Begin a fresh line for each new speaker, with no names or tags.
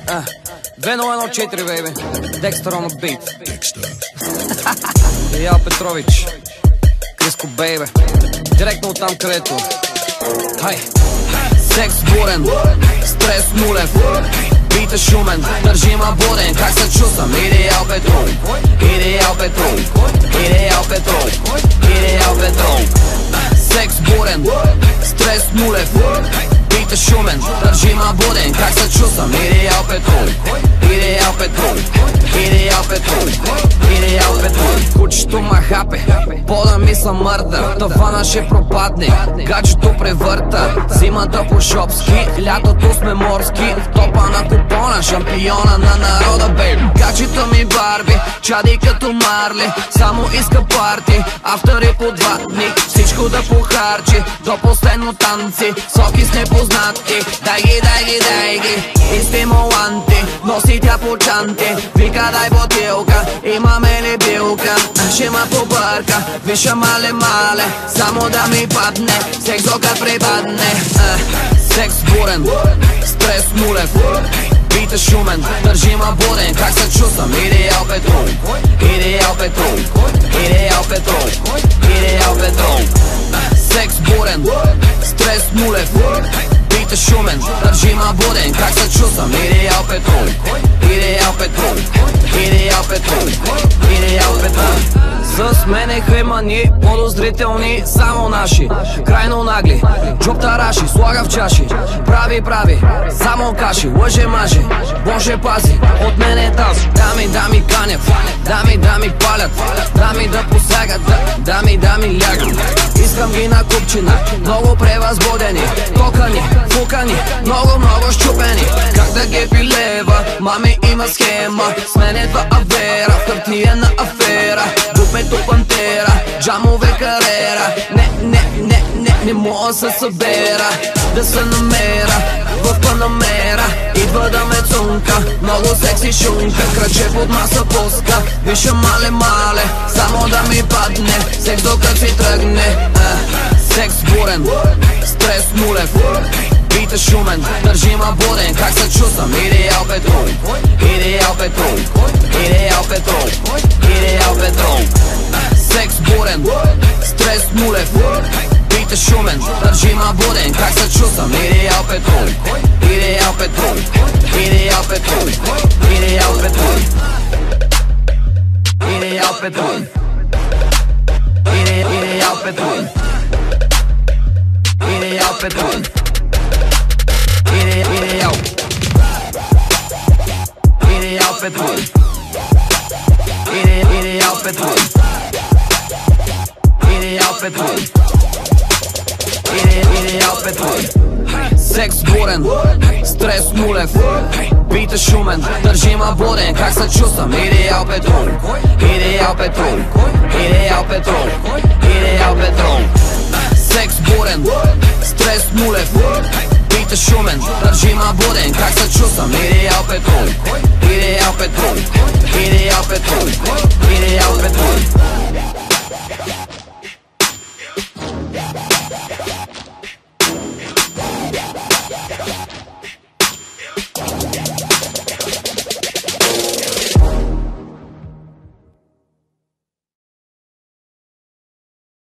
2-0-1-4, бейби. Декстър on the beat. Иял Петрович, Криско, бейбе. Директно оттам, където хай. Секс бурен, стрес нулев, бит е шумен, държима буден. Как се чувствам? Идеал Петров, Идеал Петров, Идеал Петров, Идеал Петров. Секс бурен, стрес нулев, бит е шумен, държима буден. Как се чувствам? Идеал Петров, Идеал Петров, Идеал Петров, Идеал Петров. Кучето ма хапе, пода ми са мърда, тавана ще пропадне, гаджето превърта. Зимата по шопски, лятото сме морски, в топа на купона, шампиона на народа, бейб. Гаджето ми Барби, чади като Марли, само иска парти, автори по 2 дни, всичко да похарчи, до последно танци, соки с непознати. Дай ги, дай ги, дай ги, и стимуланти, носи тя по чанти, вика дай бутилка, имаме ли билка? Ще ма побърка, виша мале, само да ми падне, секс докато припадне. Секс бурен, стрес нулев, бит е шумен, държима буден. Как се чувствам? Идеал Петров, Идеал Петров, Идеал Петров, Идеал Петров. Секс бурен, стрес нулев, бит е шумен, държима буден. Как се чувствам? Идеал Петров, Идеал Петров, Идеал Петров, Идеал Петров. С мене хаймани, подозрителни, само наши, крайно нагли, джоб тараши, слага в чаши, прави, само каши, лъже-маже, Боже пази, от мене тази. Дами канят, дами палят, дами да посягат, дами лягат. Искам ги на купчина, много превъзбудени, кокани, фукани, много щупени. Как да ги пилева, мами има схема, с мен едва авера, в хартиена афера. Бупето пантера, джамове карера, не мога се събера, да се намера в Панамера. Идва да ме цунка, много секси шунка, краче под маса пуска, виша мале, само да ми падне, секс докато си тръгне. Секс бурен, стрес нулев, бит е шумен, държима буден. Как се чувствам? Идеал Петров, Идеал Петров, Идеал Петров, Идеал Петров. Секс бурен, стрес нулев, бит е шумен, държима буден. Как се чувствам? Идеал Петров, Идеал Петров, Идеал Петров, Идеал Петров, Идеал Петров, Идеал Петров, Идеал Петров, Идеал Петров, Идеал Петров, Идеал Петров, Идеал Петров. Секс бурен, стрес нулев, бит е шумен, държима буден. Как се чувствам? Идеал Петров, Идеал Петров, Идеал Петров, Идеал Петров. Секс бурен, стрес нулев, бит е шумен, държима буден. Как се чувствам? Идеал Петров, Идеал Петров, Идеал Петров, Идеал Петров.